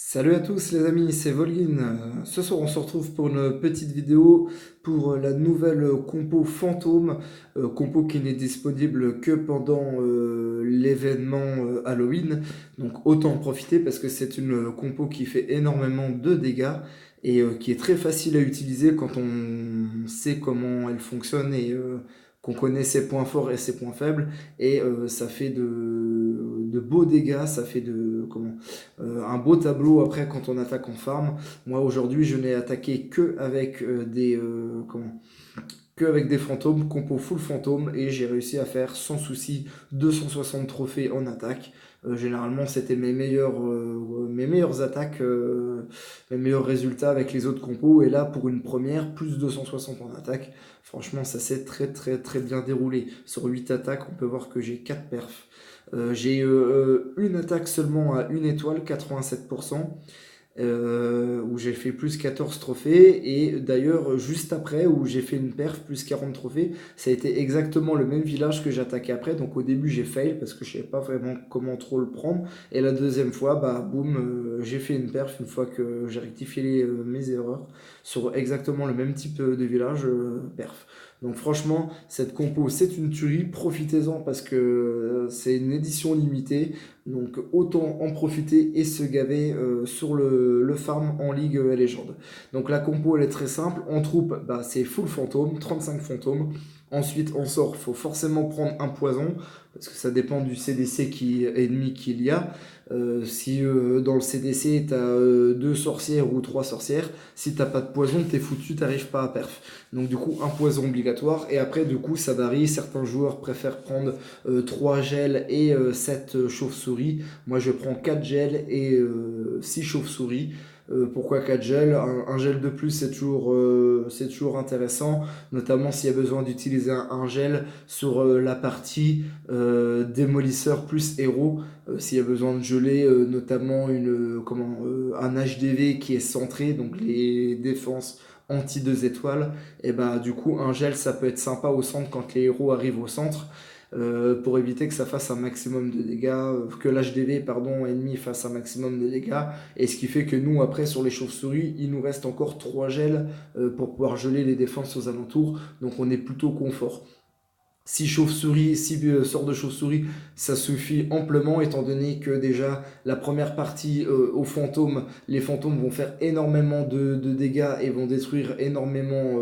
Salut à tous les amis, c'est Volgin. Ce soir on se retrouve pour une petite vidéo pour la nouvelle compo fantôme, compo qui n'est disponible que pendant l'événement Halloween. Donc autant en profiter parce que c'est une compo qui fait énormément de dégâts et qui est très facile à utiliser quand on sait comment elle fonctionne et qu'on connaît ses points forts et ses points faibles. Et ça fait de beaux dégâts, ça fait un beau tableau après quand on attaque en farm. Moi aujourd'hui je n'ai attaqué que avec que avec des fantômes, compo full fantôme, et j'ai réussi à faire sans souci 260 trophées en attaque. Généralement c'était mes meilleures attaques, mes meilleurs résultats avec les autres compos, et là pour une première, plus 260 en attaque. Franchement ça s'est très bien déroulé. Sur 8 attaques on peut voir que j'ai 4 perfs. J'ai une attaque seulement à une étoile, 87%, où j'ai fait plus 14 trophées. Et d'ailleurs, juste après, où j'ai fait une perf, plus 40 trophées, ça a été exactement le même village que j'attaquais après. Donc au début, j'ai fail parce que je ne savais pas vraiment comment trop le prendre. Et la deuxième fois, bah boum, j'ai fait une perf une fois que j'ai rectifié mes erreurs sur exactement le même type de village, perf. Donc franchement, cette compo, c'est une tuerie. Profitez-en parce que c'est une édition limitée. Donc autant en profiter et se gaver sur le farm en Ligue Légende. Donc la compo, elle est très simple. En troupe, bah, c'est full fantôme, 35 fantômes. Ensuite, en sort, il faut forcément prendre un poison, parce que ça dépend du CDC ennemi qu'il y a. Si dans le CDC, tu as deux sorcières ou trois sorcières, si t'as pas de poison, t'es foutu, t'arrives pas à perf. Donc du coup, un poison obligatoire. Et après, du coup, ça varie. Certains joueurs préfèrent prendre 3 gels et 7 chauves-souris. Moi, je prends 4 gels et 6 chauves-souris. Pourquoi 4 gels? Un gel de plus, c'est toujours intéressant, notamment s'il y a besoin d'utiliser un gel sur la partie démolisseur plus héros. S'il y a besoin de geler, notamment un HDV qui est centré, donc les défenses anti 2 étoiles, et bah du coup un gel ça peut être sympa au centre quand les héros arrivent au centre, pour éviter que ça fasse un maximum de dégâts, que l'HDV pardon ennemi fasse un maximum de dégâts, et ce qui fait que nous après sur les chauves-souris il nous reste encore 3 gels pour pouvoir geler les défenses aux alentours, donc on est plutôt confort. Si chauve-souris, si sort de chauve-souris, ça suffit amplement, étant donné que déjà la première partie aux fantômes, les fantômes vont faire énormément de dégâts et vont détruire énormément,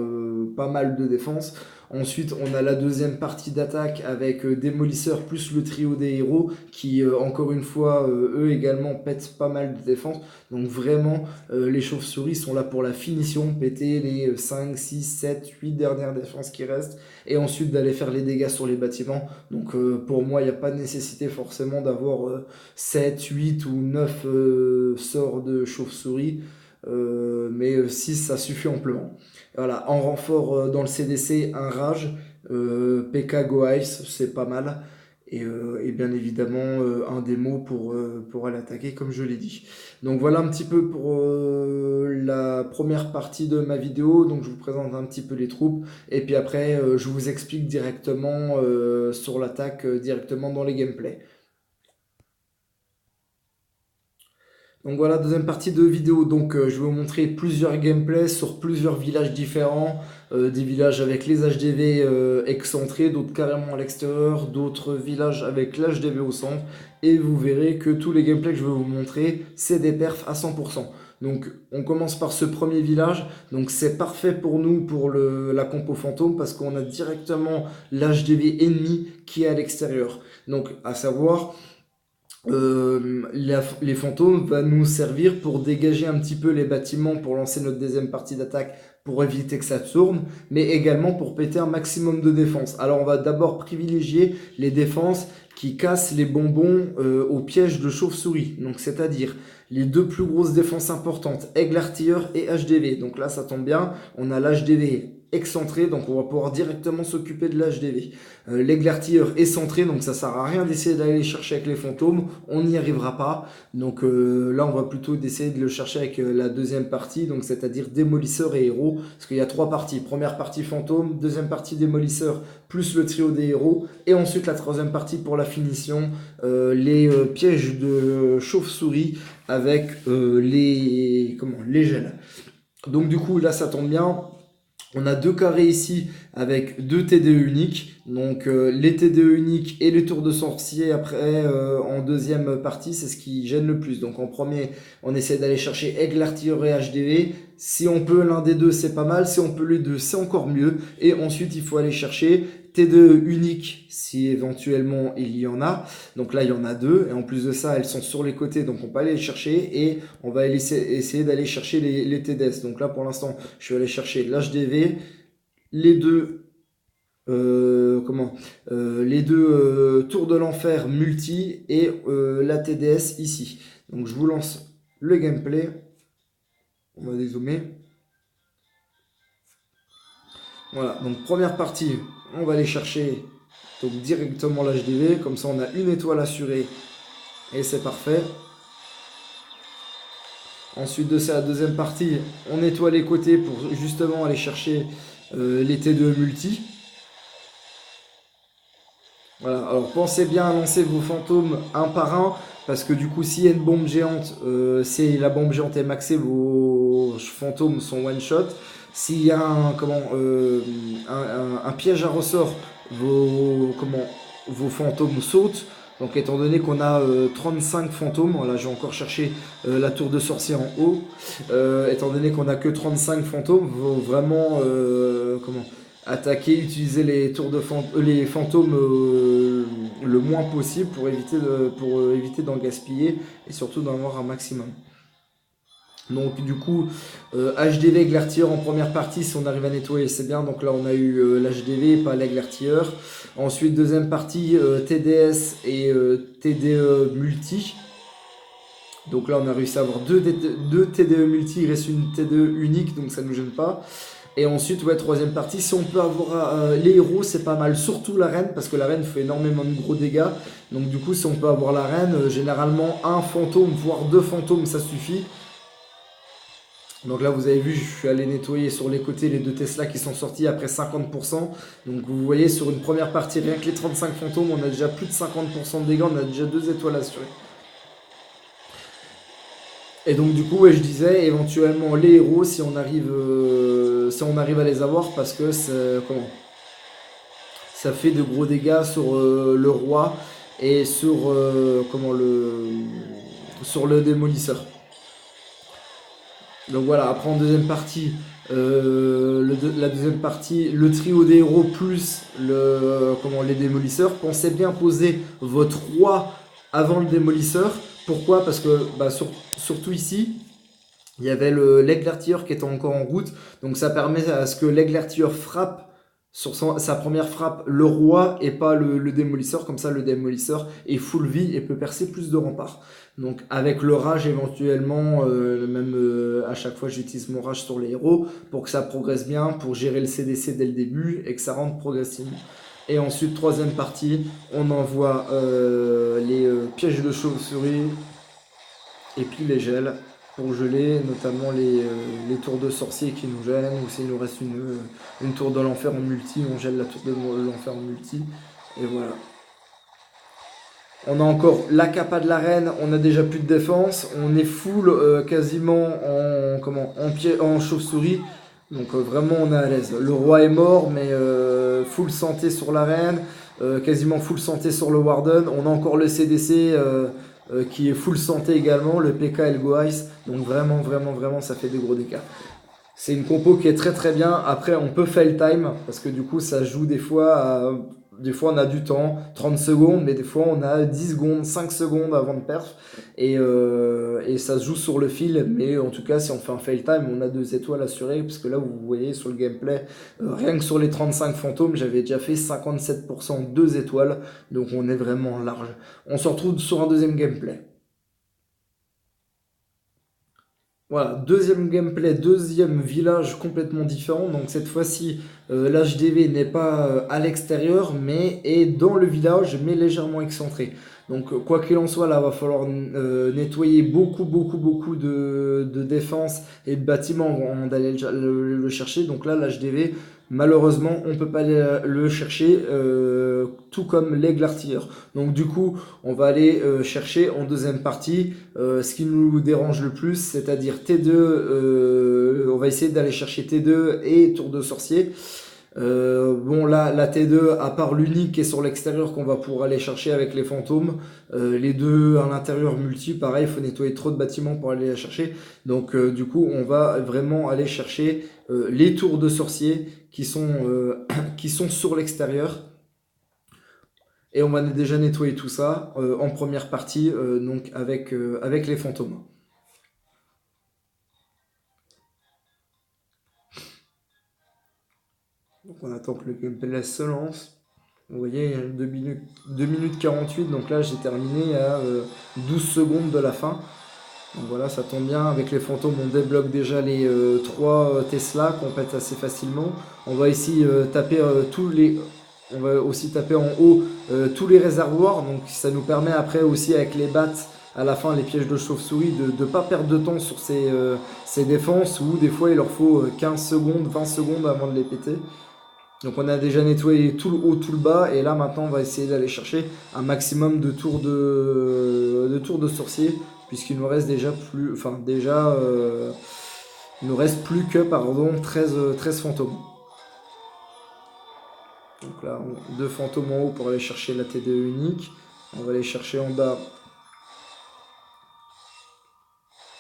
pas mal de défense. Ensuite, on a la deuxième partie d'attaque avec démolisseur plus le trio des héros qui, encore une fois, eux également pètent pas mal de défense. Donc vraiment, les chauves-souris sont là pour la finition, péter les 5, 6, 7, 8 dernières défenses qui restent et ensuite d'aller faire les dégâts sur les bâtiments. Donc pour moi, il n'y a pas de nécessité forcément d'avoir 7, 8 ou 9 sorts de chauve-souris, mais 6 ça suffit amplement. Voilà, en renfort dans le CDC, un rage, PK Go Ice, c'est pas mal. Et bien évidemment un démo pour aller attaquer comme je l'ai dit. Donc voilà un petit peu pour la première partie de ma vidéo. Donc je vous présente un petit peu les troupes et puis après je vous explique directement sur l'attaque, directement dans les gameplays. Donc voilà, deuxième partie de vidéo. Donc je vais vous montrer plusieurs gameplays sur plusieurs villages différents. Des villages avec les HDV excentrés, d'autres carrément à l'extérieur, d'autres villages avec l'HDV au centre. Et vous verrez que tous les gameplays que je vais vous montrer, c'est des perfs à 100%. Donc on commence par ce premier village. Donc c'est parfait pour nous pour la compo fantôme parce qu'on a directement l'HDV ennemi qui est à l'extérieur. Donc à savoir les fantômes vont nous servir pour dégager un petit peu les bâtiments pour lancer notre deuxième partie d'attaque pour éviter que ça tourne, mais également pour péter un maximum de défense. Alors on va d'abord privilégier les défenses qui cassent les bonbons au piège de chauve-souris, donc c'est-à-dire les deux plus grosses défenses importantes, Aigle Artilleur et HDV. Donc là ça tombe bien, on a l'HDV excentré, donc on va pouvoir directement s'occuper de l'HDV. L'aigle artilleur est centré, donc ça sert à rien d'essayer d'aller les chercher avec les fantômes, on n'y arrivera pas. Donc là on va plutôt essayer de le chercher avec la deuxième partie, donc c'est-à-dire démolisseur et héros, parce qu'il y a 3 parties. Première partie fantôme, deuxième partie démolisseur, plus le trio des héros, et ensuite la troisième partie pour la finition, les pièges de chauve-souris avec les gels. Donc du coup là ça tombe bien. On a 2 carrés ici avec 2 TDE uniques. Donc les TDE uniques et les tours de sorcier après en deuxième partie, c'est ce qui gêne le plus. Donc en premier, on essaie d'aller chercher aigle artilleur et HDV. Si on peut l'un des deux, c'est pas mal. Si on peut les deux, c'est encore mieux. Et ensuite, il faut aller chercher T2 unique si éventuellement il y en a. Donc là, il y en a 2. Et en plus de ça, elles sont sur les côtés. Donc on peut aller les chercher. Et on va essayer d'aller chercher les TDS. Donc là, pour l'instant, je vais aller chercher l'HDV, les deux tours de l'enfer multi et la TDS ici. Donc je vous lance le gameplay. On va dézoomer. Voilà, donc première partie, on va aller chercher donc directement l'HDV. Comme ça, on a une étoile assurée et c'est parfait. Ensuite de ça, la deuxième partie, on nettoie les côtés pour justement aller chercher les T2 multi. Voilà, alors pensez bien à lancer vos fantômes un par un, parce que du coup, s'il y a une bombe géante, si la bombe géante est maxée, vos fantômes sont one shot. S'il y a un piège à ressort, vos fantômes sautent. Donc étant donné qu'on a 35 fantômes, là j'ai encore cherché la tour de sorcier en haut, étant donné qu'on a que 35 fantômes, faut vraiment attaquer, utiliser les les fantômes le moins possible pour éviter d'en gaspiller et surtout d'en avoir un maximum. Donc du coup, HDV avec l'artilleur en première partie, si on arrive à nettoyer, c'est bien. Donc là, on a eu l'HDV, pas l'aigle artilleur. Ensuite, deuxième partie, TDS et TDE multi. Donc là, on a réussi à avoir deux TDE multi, il reste une TDE unique, donc ça ne nous gêne pas. Et ensuite, ouais, troisième partie, si on peut avoir les héros, c'est pas mal, surtout la reine, parce que la reine fait énormément de gros dégâts. Donc du coup, si on peut avoir la reine, généralement un fantôme, voire 2 fantômes, ça suffit. Donc là, vous avez vu, je suis allé nettoyer sur les côtés les 2 Tesla qui sont sortis après 50%. Donc vous voyez, sur une première partie, rien que les 35 fantômes, on a déjà plus de 50% de dégâts, on a déjà 2 étoiles assurées. Et donc du coup, ouais, je disais, éventuellement les héros, si on arrive à les avoir, parce que ça fait de gros dégâts sur le roi et sur, sur le démolisseur. Donc voilà, après en deuxième partie, la deuxième partie, le trio des héros plus les démolisseurs. Pensez bien poser votre roi avant le démolisseur. Pourquoi? Parce que surtout ici, il y avait l'aigle artilleur qui était encore en route. Donc ça permet à ce que l'aigle artilleur frappe sur sa première frappe le roi et pas le démolisseur. Comme ça, le démolisseur est full vie et peut percer plus de remparts. Donc avec le rage éventuellement, à chaque fois j'utilise mon rage sur les héros pour que ça progresse bien, pour gérer le CDC dès le début et que ça rentre progressivement. Et ensuite, troisième partie, on envoie les pièges de chauve-souris et puis les gels pour geler, notamment les tours de sorcier qui nous gênent, ou s'il nous reste une tour de l'enfer en multi, on gèle la tour de l'enfer en multi, et voilà. On a encore la capa de la reine, on a déjà plus de défense, on est full quasiment en chauve-souris, donc vraiment on est à l'aise. Le roi est mort, mais full santé sur la reine, quasiment full santé sur le warden, on a encore le CDC qui est full santé également, le PK et le Go Ice, donc vraiment, vraiment, vraiment ça fait des gros dégâts. C'est une compo qui est très très bien. Après, on peut fail time parce que du coup, ça joue des fois des fois, on a du temps, 30 secondes, mais des fois, on a 10 secondes, 5 secondes avant de perf. Et ça se joue sur le fil. Mais en tout cas, si on fait un fail time, on a 2 étoiles assurées. Parce que là, vous voyez sur le gameplay, rien que sur les 35 fantômes, j'avais déjà fait 57% 2 étoiles. Donc, on est vraiment large. On se retrouve sur un deuxième gameplay. Voilà, deuxième gameplay, deuxième village complètement différent. Donc cette fois-ci, l'HDV n'est pas à l'extérieur, mais est dans le village, mais légèrement excentré. Donc quoi qu'il en soit, là, va falloir nettoyer beaucoup de défense et de bâtiments avant d'aller le chercher. Donc là, l'HDV, malheureusement, on ne peut pas aller le chercher, tout comme l'aigle artilleur. Donc du coup, on va aller chercher en deuxième partie ce qui nous dérange le plus, c'est-à-dire T2, on va essayer d'aller chercher T2 et tour de sorcier. Bon là, la T2, à part l'unique qui est sur l'extérieur qu'on va pouvoir aller chercher avec les fantômes, les deux à l'intérieur multi, pareil, il faut nettoyer trop de bâtiments pour aller la chercher. Donc du coup, on va vraiment aller chercher les tours de sorcier qui sont sur l'extérieur. Et on va déjà nettoyer tout ça en première partie, donc avec les fantômes. Donc on attend que le gameplay se lance. Vous voyez, il y a 2 minutes 48, donc là j'ai terminé à 12 secondes de la fin. Donc voilà, ça tombe bien, avec les fantômes on débloque déjà les 3 Tesla qu'on pète assez facilement. On va ici taper On va aussi taper en haut tous les réservoirs, donc ça nous permet après aussi avec les battes à la fin, les pièges de chauve-souris, de ne pas perdre de temps sur ces défenses où des fois il leur faut 15 secondes, 20 secondes avant de les péter. Donc on a déjà nettoyé tout le haut, tout le bas, et là maintenant on va essayer d'aller chercher un maximum de tours de sorcier, puisqu'il nous reste déjà plus, enfin déjà, il nous reste plus que, pardon, 13 fantômes. Donc là, 2 fantômes en haut pour aller chercher la TDE unique. On va aller chercher en bas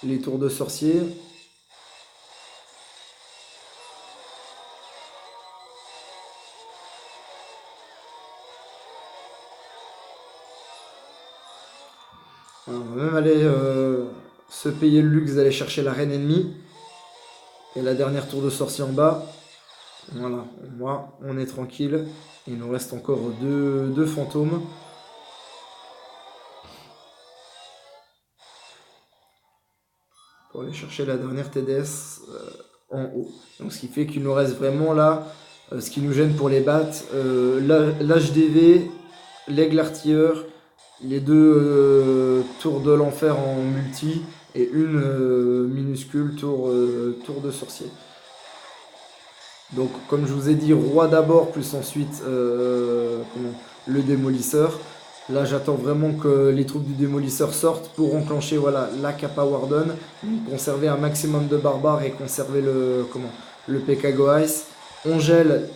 les tours de sorcier. On va même aller se payer le luxe d'aller chercher la reine ennemie. Et la dernière tour de sorcier en bas. Voilà, moi on est tranquille. Il nous reste encore deux fantômes. Pour aller chercher la dernière TDS en haut. Donc ce qui fait qu'il nous reste vraiment là, ce qui nous gêne pour les battes, l'HDV, l'aigle artilleur, les 2 tours de l'enfer en multi et une minuscule tour de sorcier. Donc comme je vous ai dit, roi d'abord, plus ensuite le démolisseur. Là j'attends vraiment que les troupes du démolisseur sortent pour enclencher voilà, la Kappa Warden, conserver un maximum de barbares et conserver le Pekago Ice. On gèle,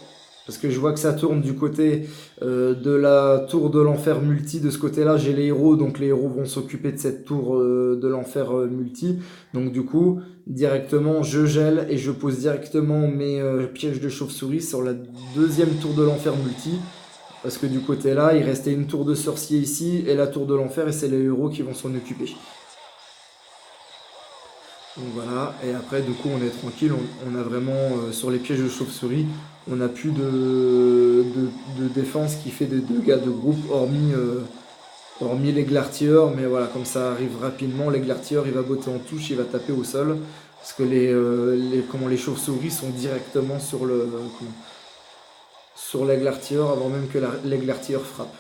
parce que je vois que ça tourne du côté de la tour de l'enfer multi. De ce côté-là, j'ai les héros, donc les héros vont s'occuper de cette tour de l'enfer multi. Donc du coup, directement, je gèle et je pose directement mes pièges de chauve-souris sur la deuxième tour de l'enfer multi. Parce que du côté là, il restait une tour de sorcier ici et la tour de l'enfer, et c'est les héros qui vont s'en occuper. Donc voilà, et après du coup on est tranquille, on a vraiment sur les pièges de chauve-souris, on n'a plus de défense qui fait des dégâts de groupe, hormis l'aigle artilleur, mais voilà, comme ça arrive rapidement, l'aigle artilleur il va botter en touche, il va taper au sol, parce que les chauves-souris sont directement sur l'aigle artilleur avant même que l'aigle artilleur frappe.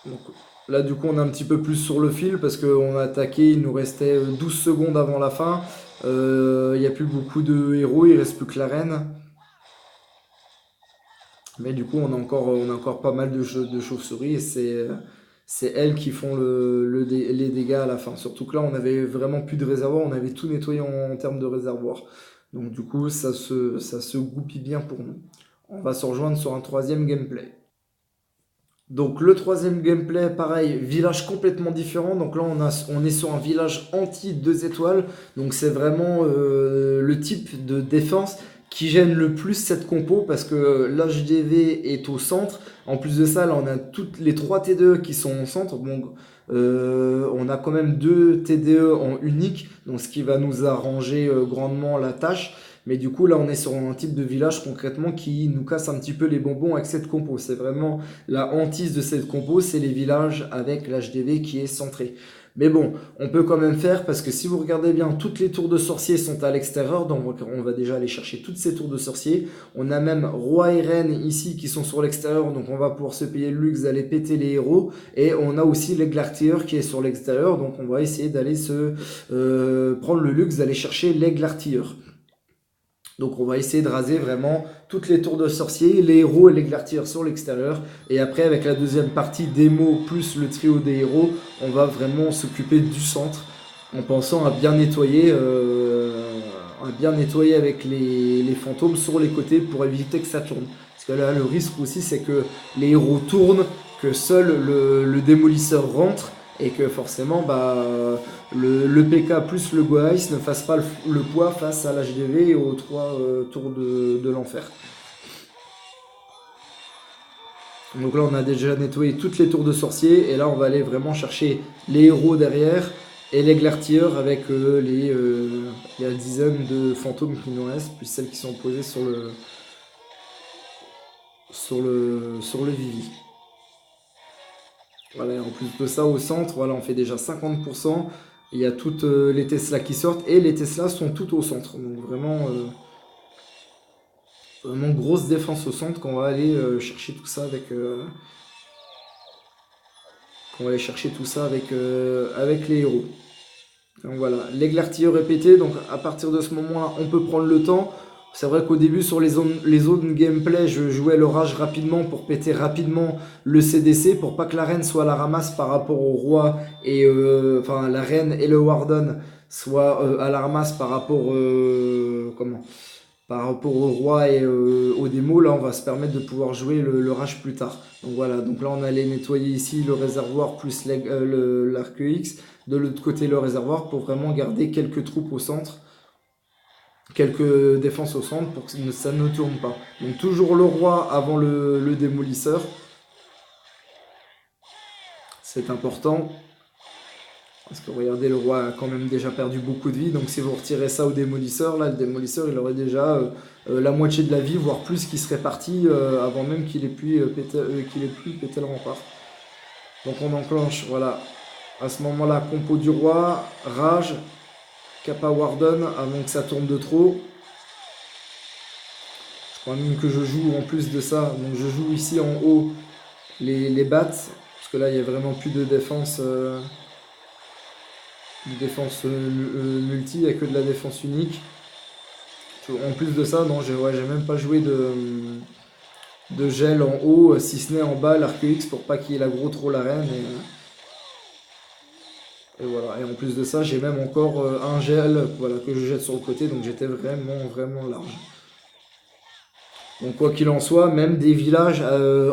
Donc, là du coup on est un petit peu plus sur le fil parce qu'on a attaqué, il nous restait 12 secondes avant la fin. Il n'y a plus beaucoup de héros, il ne reste plus que la reine. Mais du coup on a encore pas mal de chauves-souris et c'est elles qui font les dégâts à la fin. Surtout que là on avait vraiment plus de réservoir, on avait tout nettoyé en termes de réservoir. Donc du coup ça se goupille bien pour nous. On va se rejoindre sur un troisième gameplay. Donc le troisième gameplay, pareil, village complètement différent. Donc là on est sur un village anti 2 étoiles. Donc c'est vraiment le type de défense qui gêne le plus cette compo parce que l'HDV est au centre. En plus de ça, là on a toutes les 3 T2 qui sont au centre. Bon, on a quand même 2 TDE en unique, donc ce qui va nous arranger grandement la tâche. Mais du coup, là, on est sur un type de village concrètement qui nous casse un petit peu les bonbons avec cette compo. C'est vraiment la hantise de cette compo, c'est les villages avec l'HDV qui est centré. Mais bon, on peut quand même faire parce que si vous regardez bien, toutes les tours de sorciers sont à l'extérieur, donc on va déjà aller chercher toutes ces tours de sorciers. On a même roi et reine ici qui sont sur l'extérieur, donc on va pouvoir se payer le luxe d'aller péter les héros. Et on a aussi l'aigle-artilleur qui est sur l'extérieur, donc on va essayer d'aller prendre le luxe d'aller chercher l'aigle-artilleur. Donc on va essayer de raser vraiment toutes les tours de sorciers, les héros et les glartiers sur l'extérieur. Et après avec la deuxième partie démo plus le trio des héros, on va vraiment s'occuper du centre en pensant à bien nettoyer avec les fantômes sur les côtés pour éviter que ça tourne. Parce que là le risque aussi c'est que les héros tournent, que seul le démolisseur rentre et que forcément le PK plus le Go Ice ne fasse pas le poids face à l'HDV et aux 3 tours de l'enfer. Donc là on a déjà nettoyé toutes les tours de sorcier et là on va aller vraiment chercher les héros derrière et les glartilleurs avec la dizaine de fantômes qui nous restent, plus celles qui sont posées sur le Vivi. Voilà, en plus de ça, au centre, voilà, on fait déjà 50%. Il y a toutes les Tesla qui sortent et les Tesla sont toutes au centre. Donc vraiment grosse défense au centre quand on va aller chercher tout ça avec les héros. Donc voilà, l'aigle artilleur est pété, donc à partir de ce moment-là, on peut prendre le temps. C'est vrai qu'au début, sur les zones gameplay, je jouais l'orage rapidement pour péter rapidement le CDC, pour pas que la reine soit à la ramasse par rapport au roi, enfin la reine et le warden soient à la ramasse par rapport au roi et aux démos. Là, on va se permettre de pouvoir jouer le rage plus tard. Donc voilà, donc là, on allait nettoyer ici le réservoir plus l'arc X. De l'autre côté, le réservoir pour vraiment garder quelques troupes au centre, quelques défenses au centre pour que ça ne tourne pas. Donc toujours le roi avant le démolisseur. C'est important. Parce que regardez, le roi a quand même déjà perdu beaucoup de vie. Donc si vous retirez ça au démolisseur, là, le démolisseur, il aurait déjà la moitié de la vie, voire plus, qui serait parti avant même qu'il ait pu péter le rempart. Donc on enclenche, voilà, à ce moment-là, compo du roi, rage, Kappa Warden, avant que ça tourne de trop. Je crois même que je joue en plus de ça. Donc je joue ici en haut les bats. Parce que là, il n'y a vraiment plus de défense. Multi, il n'y a que de la défense unique. En plus de ça, non, j'ai même pas joué de gel en haut, si ce n'est en bas, l'arc X pour pas qu'il y ait la gros troll arène. Et voilà. Et en plus de ça, j'ai même encore un gel voilà, que je jette sur le côté, donc j'étais vraiment large. Donc quoi qu'il en soit, même des villages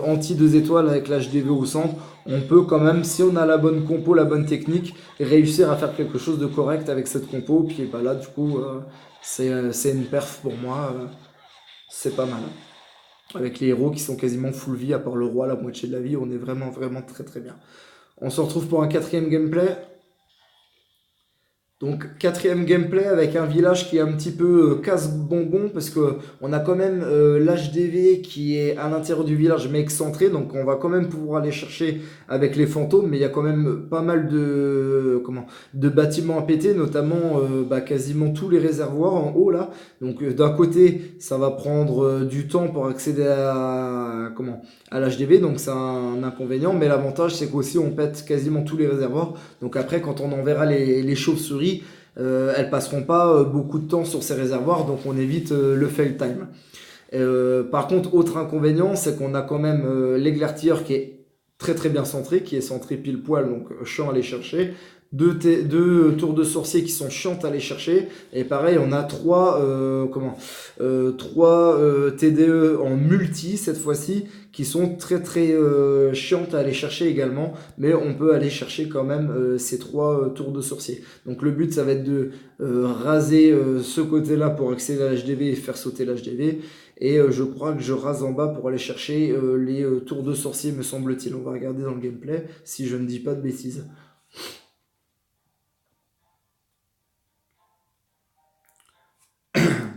anti 2 étoiles avec l'HDV au centre, on peut quand même, si on a la bonne compo, la bonne technique, réussir à faire quelque chose de correct avec cette compo. Puis là, du coup, c'est une perf pour moi. C'est pas mal. Avec les héros qui sont quasiment full vie, à part le roi, la moitié de la vie, on est vraiment très bien. On se retrouve pour un 4ème gameplay. Donc 4ème gameplay avec un village qui est un petit peu casse-bonbon parce que on a quand même l'HDV qui est à l'intérieur du village mais excentré, donc on va quand même pouvoir aller chercher avec les fantômes, mais il y a quand même pas mal de bâtiments à péter, notamment quasiment tous les réservoirs en haut là. Donc d'un côté ça va prendre du temps pour accéder à l'HDV, donc c'est un inconvénient, mais l'avantage c'est qu'aussi on pète quasiment tous les réservoirs. Donc après, quand on enverra les chauves-souris, elles passeront pas beaucoup de temps sur ces réservoirs, donc on évite le fail time. Par contre, autre inconvénient, c'est qu'on a quand même l'aigle-artilleur qui est très bien centré, qui est centré pile poil, donc chiant à aller chercher. Deux tours de sorcier qui sont chiantes à aller chercher. Et pareil, on a trois TDE en multi cette fois-ci qui sont très chiantes à aller chercher également. Mais on peut aller chercher quand même ces 3 tours de sorcier. Donc le but, ça va être de raser ce côté-là pour accéder à l'HDV et faire sauter l'HDV. Et je crois que je rase en bas pour aller chercher les tours de sorcier, me semble-t-il. On va regarder dans le gameplay si je ne dis pas de bêtises.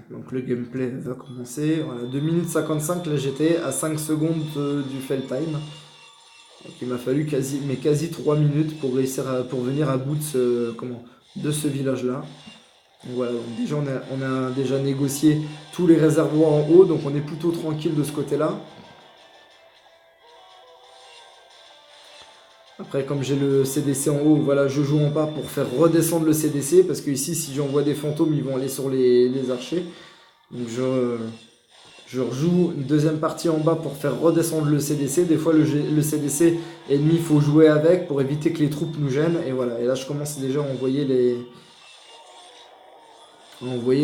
Donc Donc le gameplay va commencer. Voilà, 2 minutes 55, là j'étais à 5 secondes du fail time. Donc il m'a fallu quasi 3 minutes pour pour venir à bout de ce village-là. Donc voilà, donc déjà on a déjà négocié tous les réservoirs en haut, donc on est plutôt tranquille de ce côté-là. Après, comme j'ai le CDC en haut, voilà, je joue en bas pour faire redescendre le CDC, parce que ici, si j'envoie des fantômes, ils vont aller sur les archers. Donc je rejoue une deuxième partie en bas pour faire redescendre le CDC. Des fois, le CDC ennemi, il faut jouer avec pour éviter que les troupes nous gênent. Et voilà, et là, je commence déjà à envoyer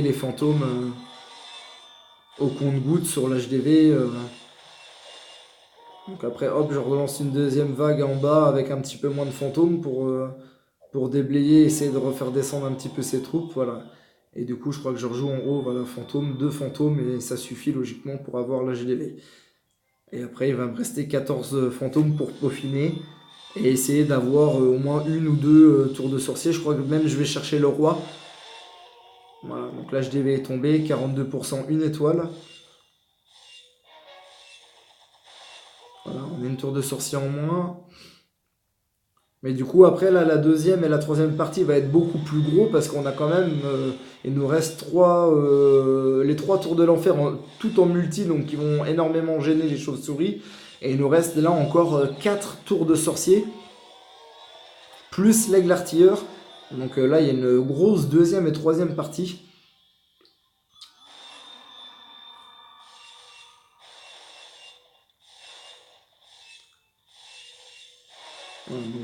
les fantômes au compte-gouttes sur l'HDV. Donc après, hop, je relance une deuxième vague en bas avec un petit peu moins de fantômes pour déblayer, essayer de refaire descendre un petit peu ses troupes, voilà. Et du coup, je crois que je rejoue en haut, voilà, fantômes, 2 fantômes, et ça suffit logiquement pour avoir l'HDV. Et après, il va me rester 14 fantômes pour peaufiner et essayer d'avoir au moins 1 ou 2 tours de sorcier. Je crois que même je vais chercher le roi. Voilà, donc l'HDV est tombé, 42%, 1 étoile. Voilà, on a une tour de sorcier en moins. Mais du coup, après, là, la deuxième et la troisième partie va être beaucoup plus gros parce qu'on a quand même... il nous reste les 3 tours de l'enfer tout en multi, donc qui vont énormément gêner les chauves-souris. Et il nous reste là encore 4 tours de sorcier, plus l'aigle artilleur. Donc là, il y a une grosse deuxième et troisième partie.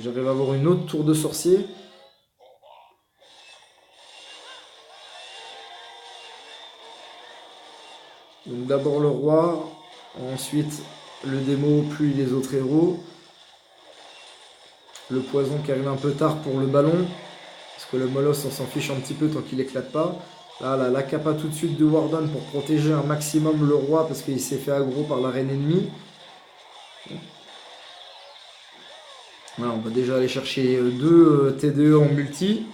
J'arrive à avoir une autre tour de sorcier. Donc d'abord le roi, ensuite le démo, puis les autres héros. Le poison qui arrive un peu tard pour le ballon, parce que le molosse on s'en fiche un petit peu tant qu'il éclate pas. Là, la capa tout de suite de Warden pour protéger un maximum le roi parce qu'il s'est fait aggro par la reine ennemie. Voilà, on va déjà aller chercher 2 TDE en multi.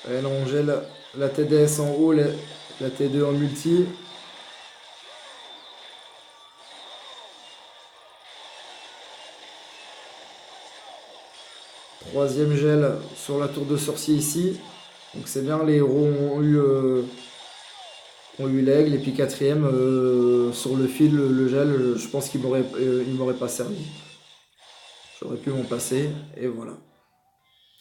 Et là on gèle la TDS en haut, la T2 en multi. Troisième gel sur la tour de sorcier ici. Donc c'est bien, les héros ont eu l'aigle. Et puis quatrième, sur le fil, le gel, je pense qu'il m'aurait pas servi. J'aurais pu m'en passer. Et voilà.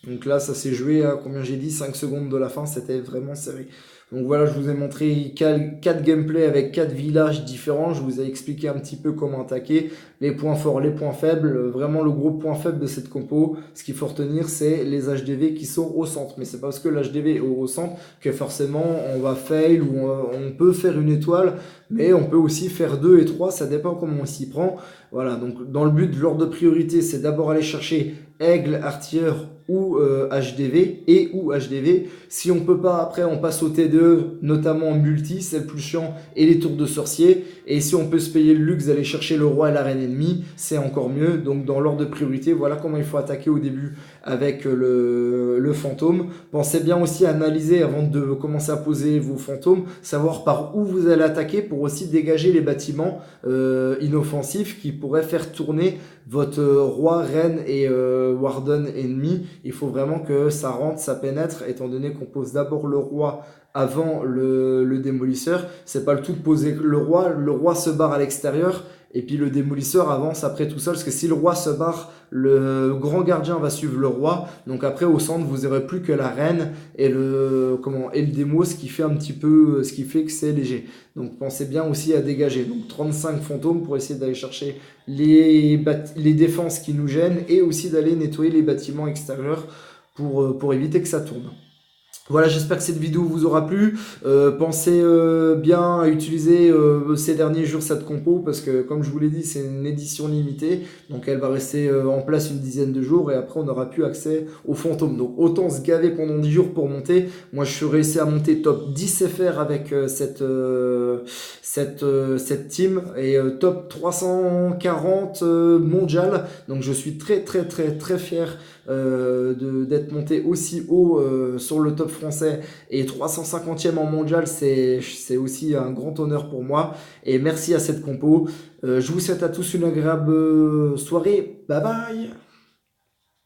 Donc là, ça s'est joué à combien j'ai dit 5 secondes de la fin, c'était vraiment serré. Donc voilà, je vous ai montré 4 gameplays avec 4 villages différents. Je vous ai expliqué un petit peu comment attaquer, les points forts, les points faibles. Vraiment, le gros point faible de cette compo, ce qu'il faut retenir, c'est les HDV qui sont au centre. Mais c'est pas parce que l'HDV est au centre que forcément on va fail ou on peut faire une étoile. Mais on peut aussi faire 2 et 3, ça dépend comment on s'y prend. Voilà, donc dans le but de l'ordre de priorité, c'est d'abord aller chercher aigle, artilleur ou HDV et ou HDV. Si on peut pas, après on passe au T2, notamment en multi, c'est le plus chiant, et les tours de sorcier. Et si on peut se payer le luxe d'aller chercher le roi et la reine ennemie, c'est encore mieux. Donc dans l'ordre de priorité, voilà comment il faut attaquer au début avec le fantôme. Pensez bien aussi à analyser avant de commencer à poser vos fantômes, savoir par où vous allez attaquer pour aussi dégager les bâtiments inoffensifs qui pourraient faire tourner votre roi, reine et warden ennemi. Il faut vraiment que ça rentre, ça pénètre, étant donné qu'on pose d'abord le roi avant le démolisseur. C'est pas le tout de poser le roi se barre à l'extérieur et puis le démolisseur avance après tout seul, parce que si le roi se barre, le grand gardien va suivre le roi. Donc après au centre vous n'aurez plus que la reine et le démo, ce qui fait un petit peu, ce qui fait que c'est léger. Donc pensez bien aussi à dégager. Donc 35 fantômes pour essayer d'aller chercher les défenses qui nous gênent et aussi d'aller nettoyer les bâtiments extérieurs pour éviter que ça tourne. Voilà, j'espère que cette vidéo vous aura plu. Pensez bien à utiliser ces derniers jours cette compo parce que comme je vous l'ai dit, c'est une édition limitée. Donc elle va rester en place une dizaine de jours et après on n'aura plus accès aux fantômes. Donc autant se gaver pendant 10 jours pour monter. Moi je suis réussi à monter top 10 FR avec cette team et top 340 mondial. Donc je suis très fier d'être monté aussi haut sur le top français et 350e en mondial, c'est aussi un grand honneur pour moi. Et merci à cette compo. Je vous souhaite à tous une agréable soirée. Bye bye!